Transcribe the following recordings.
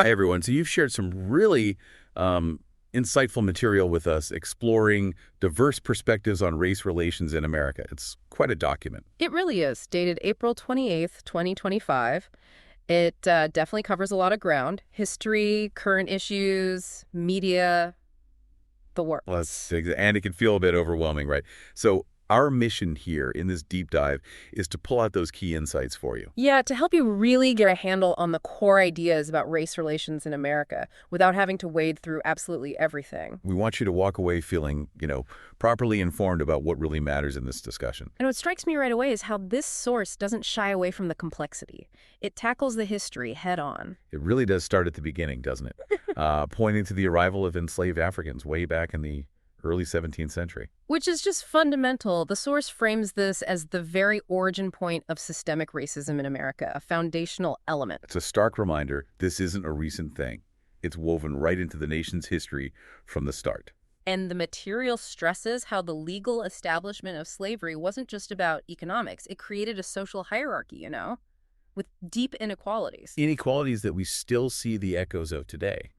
Hi, everyone. So you've shared some really insightful material with us exploring diverse perspectives on race relations in America. It's quite a document. It really is. Dated April 28th, 2025. It definitely covers a lot of ground. History, current issues, media, the Well, works. and it can feel a bit overwhelming, right? So our mission here in this deep dive is to pull out those key insights for you. Yeah, to help you really get a handle on the core ideas about race relations in America without having to wade through absolutely everything. We want you to walk away feeling, properly informed about what really matters in this discussion. And what strikes me right away is how this source doesn't shy away from the complexity. It tackles the history head on. It really does start at the beginning, doesn't it? Pointing to the arrival of enslaved Africans way back in the early 17th century. Which is just fundamental. The source frames this as the very origin point of systemic racism in America, a foundational element. It's a stark reminder this isn't a recent thing. It's woven right into the nation's history from the start. And the material stresses how the legal establishment of slavery wasn't just about economics. It created a social hierarchy, with deep inequalities. Inequalities that we still see the echoes of today.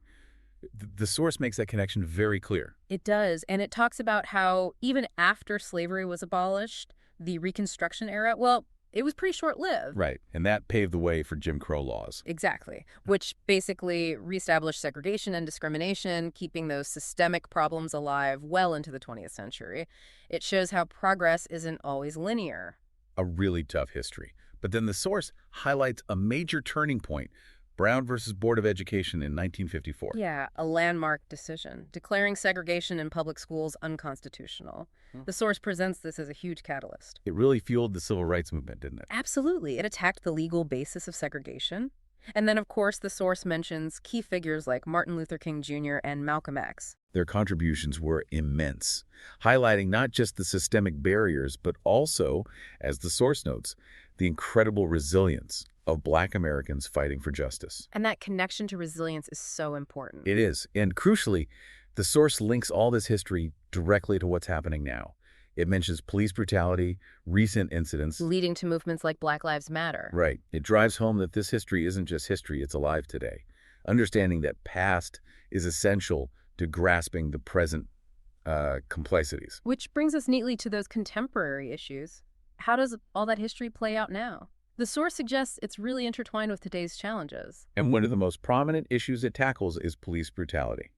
The source makes that connection very clear. It does. And it talks about how even after slavery was abolished, the Reconstruction era, well, it was pretty short-lived. Right, and that paved the way for Jim Crow laws. Exactly, which basically reestablished segregation and discrimination, keeping those systemic problems alive well into the 20th century. It shows how progress isn't always linear. A really tough history. But then the source highlights a major turning point, Brown versus Board of Education in 1954. Yeah, a landmark decision, declaring segregation in public schools unconstitutional. The source presents this as a huge catalyst. It really fueled the civil rights movement, didn't it? Absolutely. It attacked the legal basis of segregation. And then, of course, the source mentions key figures like Martin Luther King Jr. and Malcolm X. Their contributions were immense, highlighting not just the systemic barriers, but also, as the source notes, the incredible resilience of Black Americans fighting for justice. And that connection to resilience is so important. It is. And crucially, the source links all this history directly to what's happening now. It mentions police brutality, recent incidents. Leading to movements like Black Lives Matter. Right. It drives home that this history isn't just history, it's alive today. Understanding that past is essential to grasping the present complexities. Which brings us neatly to those contemporary issues. How does all that history play out now? The source suggests it's really intertwined with today's challenges. And one of the most prominent issues it tackles is police brutality.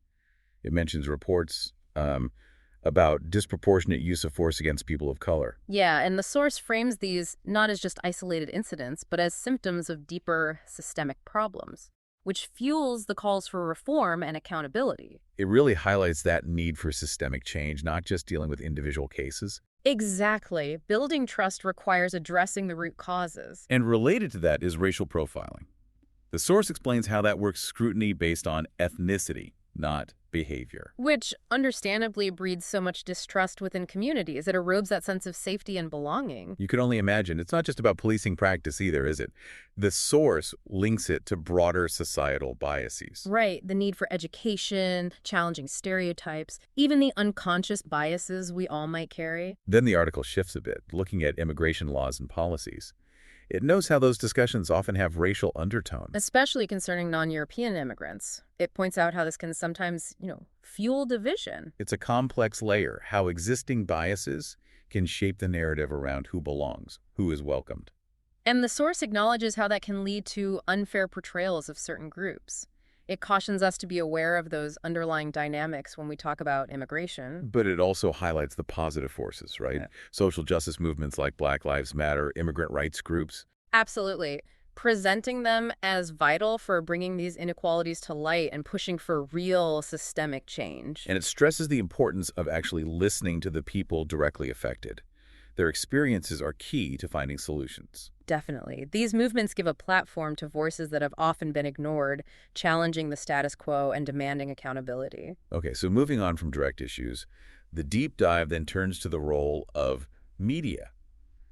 It mentions reports about disproportionate use of force against people of color. Yeah, and the source frames these not as just isolated incidents, but as symptoms of deeper systemic problems, which fuels the calls for reform and accountability. It really highlights that need for systemic change, not just dealing with individual cases. Exactly. Building trust requires addressing the root causes. And related to that is racial profiling. The source explains how that works scrutiny based on ethnicity, not behavior. Which understandably breeds so much distrust within communities. It erodes that sense of safety and belonging. You can only imagine. It's not just about policing practice either, is it? The source links it to broader societal biases. Right. The need for education, challenging stereotypes, even the unconscious biases we all might carry. Then the article shifts a bit, looking at immigration laws and policies. It knows how those discussions often have racial undertones. Especially concerning non-European immigrants. It points out how this can sometimes, fuel division. It's a complex layer, how existing biases can shape the narrative around who belongs, who is welcomed. And the source acknowledges how that can lead to unfair portrayals of certain groups. It cautions us to be aware of those underlying dynamics when we talk about immigration. But it also highlights the positive forces, right? Yeah. Social justice movements like Black Lives Matter, immigrant rights groups. Absolutely. Presenting them as vital for bringing these inequalities to light and pushing for real systemic change. And it stresses the importance of actually listening to the people directly affected. Their experiences are key to finding solutions. Definitely. These movements give a platform to voices that have often been ignored, challenging the status quo and demanding accountability. Okay, so moving on from direct issues, the deep dive then turns to the role of media.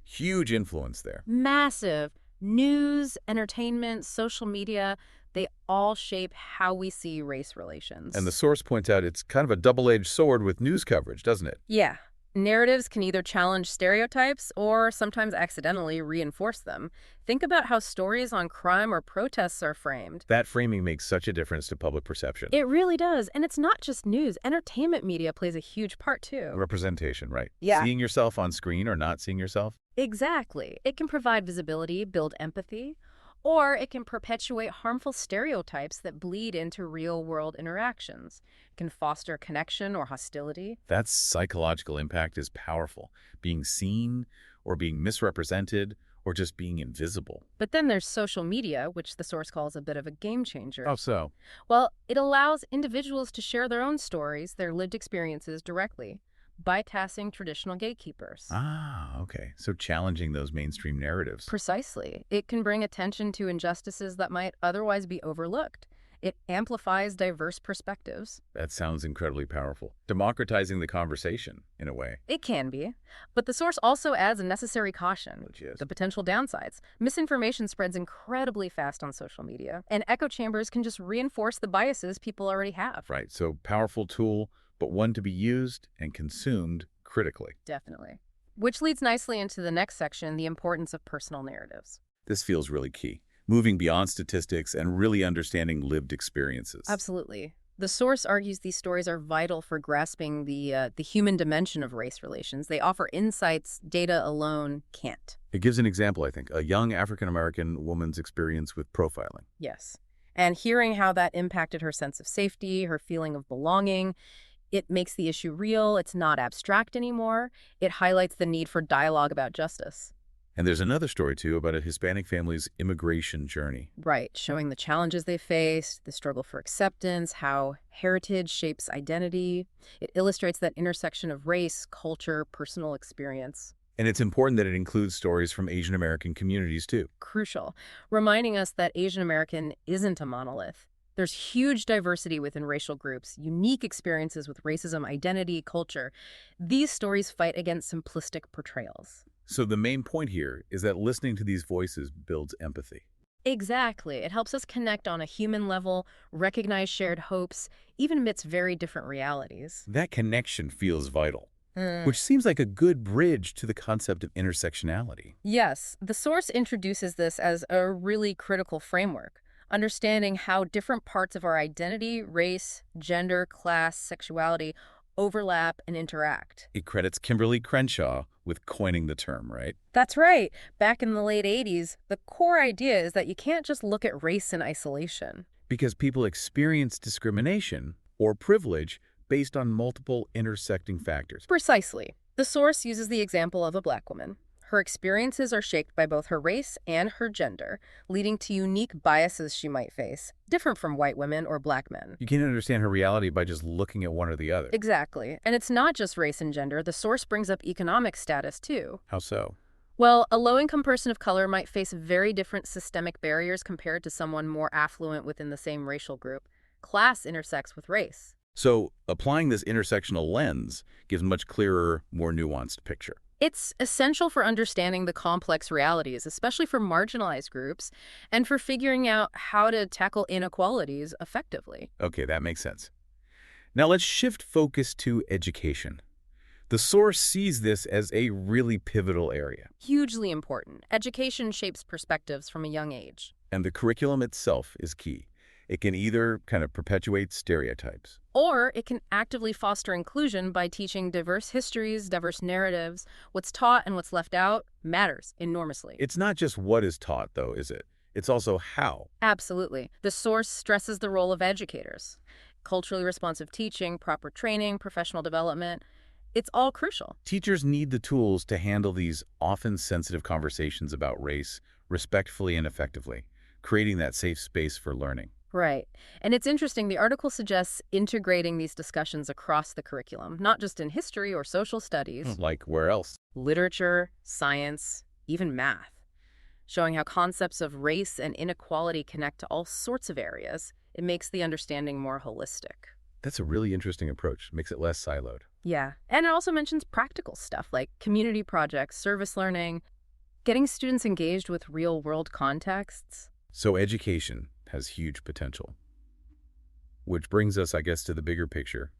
Huge influence there. Massive. News, entertainment, social media, they all shape how we see race relations. And the source points out it's kind of a double-edged sword with news coverage, doesn't it? Yeah. Narratives can either challenge stereotypes or sometimes accidentally reinforce them. Think about how stories on crime or protests are framed. That framing makes such a difference to public perception. It really does. And it's not just news. Entertainment media plays a huge part too. Representation, right? Yeah. Seeing yourself on screen or not seeing yourself? Exactly. It can provide visibility, build empathy, or it can perpetuate harmful stereotypes that bleed into real-world interactions. It can foster connection or hostility. That psychological impact is powerful. Being seen or being misrepresented or just being invisible. But then there's social media, which the source calls a bit of a game changer. How so? Well, it allows individuals to share their own stories, their lived experiences directly, bypassing traditional gatekeepers. Ah, okay. So challenging those mainstream narratives. Precisely. It can bring attention to injustices that might otherwise be overlooked. It amplifies diverse perspectives. That sounds incredibly powerful. Democratizing the conversation, in a way. It can be. But the source also adds a necessary caution. Which is? The potential downsides. Misinformation spreads incredibly fast on social media, and echo chambers can just reinforce the biases people already have. Right, so powerful tool, but one to be used and consumed critically. Definitely. Which leads nicely into the next section, the importance of personal narratives. This feels really key. Moving beyond statistics and really understanding lived experiences. Absolutely. The source argues these stories are vital for grasping the human dimension of race relations. They offer insights data alone can't. It gives an example, I think, a young African-American woman's experience with profiling. Yes. And hearing how that impacted her sense of safety, her feeling of belonging, it makes the issue real. It's not abstract anymore. It highlights the need for dialogue about justice. And there's another story, too, about a Hispanic family's immigration journey. Right, showing the challenges they faced, the struggle for acceptance, how heritage shapes identity. It illustrates that intersection of race, culture, personal experience. And it's important that it includes stories from Asian American communities, too. Crucial, reminding us that Asian American isn't a monolith. There's huge diversity within racial groups, unique experiences with racism, identity, culture. These stories fight against simplistic portrayals. So the main point here is that listening to these voices builds empathy. Exactly. It helps us connect on a human level, recognize shared hopes, even amidst very different realities. That connection feels vital, which seems like a good bridge to the concept of intersectionality. Yes, the source introduces this as a really critical framework, understanding how different parts of our identity, race, gender, class, sexuality overlap and interact. It credits Kimberly Crenshaw with coining the term, right? That's right. Back in the late 80s, the core idea is that you can't just look at race in isolation. Because people experience discrimination or privilege based on multiple intersecting factors. Precisely. The source uses the example of a Black woman. Her experiences are shaped by both her race and her gender, leading to unique biases she might face, different from white women or Black men. You can't understand her reality by just looking at one or the other. Exactly. And it's not just race and gender. The source brings up economic status, too. How so? Well, a low-income person of color might face very different systemic barriers compared to someone more affluent within the same racial group. Class intersects with race. So applying this intersectional lens gives a much clearer, more nuanced picture. It's essential for understanding the complex realities, especially for marginalized groups, and for figuring out how to tackle inequalities effectively. Okay, that makes sense. Now let's shift focus to education. The source sees this as a really pivotal area. Hugely important. Education shapes perspectives from a young age. And the curriculum itself is key. It can either kind of perpetuate stereotypes. Or it can actively foster inclusion by teaching diverse histories, diverse narratives. What's taught and what's left out matters enormously. It's not just what is taught, though, is it? It's also how. Absolutely. The source stresses the role of educators. Culturally responsive teaching, proper training, professional development. It's all crucial. Teachers need the tools to handle these often sensitive conversations about race respectfully and effectively, creating that safe space for learning. Right. And it's interesting, the article suggests integrating these discussions across the curriculum, not just in history or social studies. Like where else? Literature, science, even math. Showing how concepts of race and inequality connect to all sorts of areas. It makes the understanding more holistic. That's a really interesting approach. Makes it less siloed. Yeah. And it also mentions practical stuff like community projects, service learning, getting students engaged with real-world contexts. So education has huge potential. Which brings us, I guess, to the bigger picture.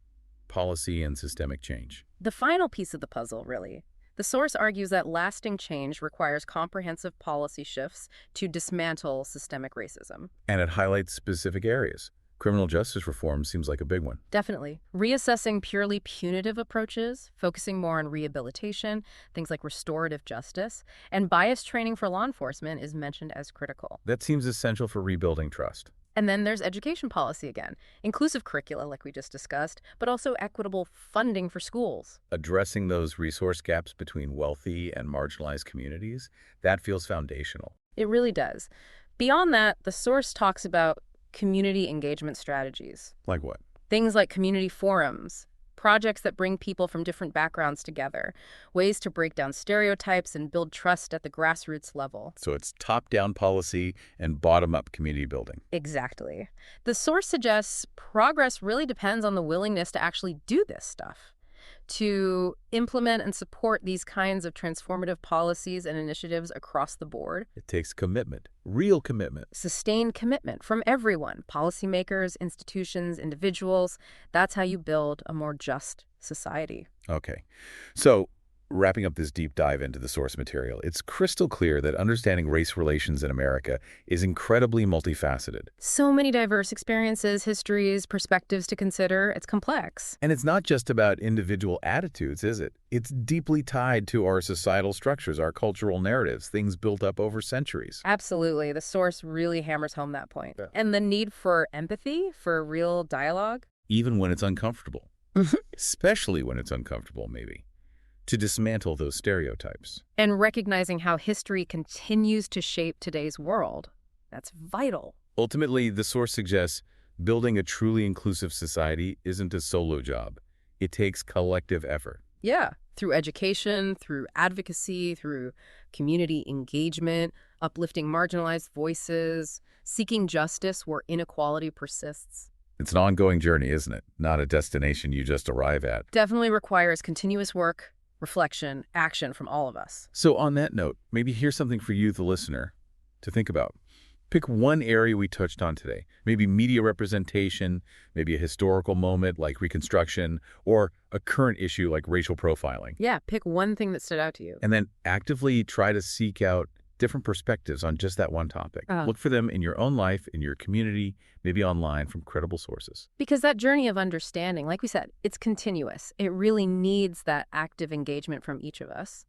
policy and systemic change. The final piece of the puzzle, really. The source argues that lasting change requires comprehensive policy shifts to dismantle systemic racism. And it highlights specific areas. Criminal justice reform seems like a big one. Definitely. Reassessing purely punitive approaches, focusing more on rehabilitation, things like restorative justice, and bias training for law enforcement is mentioned as critical. That seems essential for rebuilding trust. And then there's education policy again. Inclusive curricula, like we just discussed, but also equitable funding for schools. Addressing those resource gaps between wealthy and marginalized communities, that feels foundational. It really does. Beyond that, the source talks about community engagement strategies. Like what? Things like community forums, projects that bring people from different backgrounds together, ways to break down stereotypes and build trust at the grassroots level. So it's top-down policy and bottom-up community building. Exactly. The source suggests progress really depends on the willingness to actually do this stuff, to implement and support these kinds of transformative policies and initiatives across the board. It takes commitment, real commitment. Sustained commitment from everyone, policymakers, institutions, individuals. That's how you build a more just society. Okay. So, wrapping up this deep dive into the source material, it's crystal clear that understanding race relations in America is incredibly multifaceted. So many diverse experiences, histories, perspectives to consider. It's complex. And it's not just about individual attitudes, is it? It's deeply tied to our societal structures, our cultural narratives, things built up over centuries. Absolutely. The source really hammers home that point. Yeah. And the need for empathy, for real dialogue. Even when it's uncomfortable. Especially when it's uncomfortable, maybe. To dismantle those stereotypes. And recognizing how history continues to shape today's world. That's vital. Ultimately, the source suggests building a truly inclusive society isn't a solo job. It takes collective effort. Yeah, through education, through advocacy, through community engagement, uplifting marginalized voices, seeking justice where inequality persists. It's an ongoing journey, isn't it? Not a destination you just arrive at. Definitely requires continuous work, reflection, action from all of us. So on that note, maybe here's something for you, the listener, to think about. Pick one area we touched on today. Maybe media representation, maybe a historical moment like Reconstruction, or a current issue like racial profiling. Yeah, pick one thing that stood out to you. And then actively try to seek out different perspectives on just that one topic. Look for them in your own life, in your community, maybe online from credible sources. Because that journey of understanding, like we said, it's continuous. It really needs that active engagement from each of us.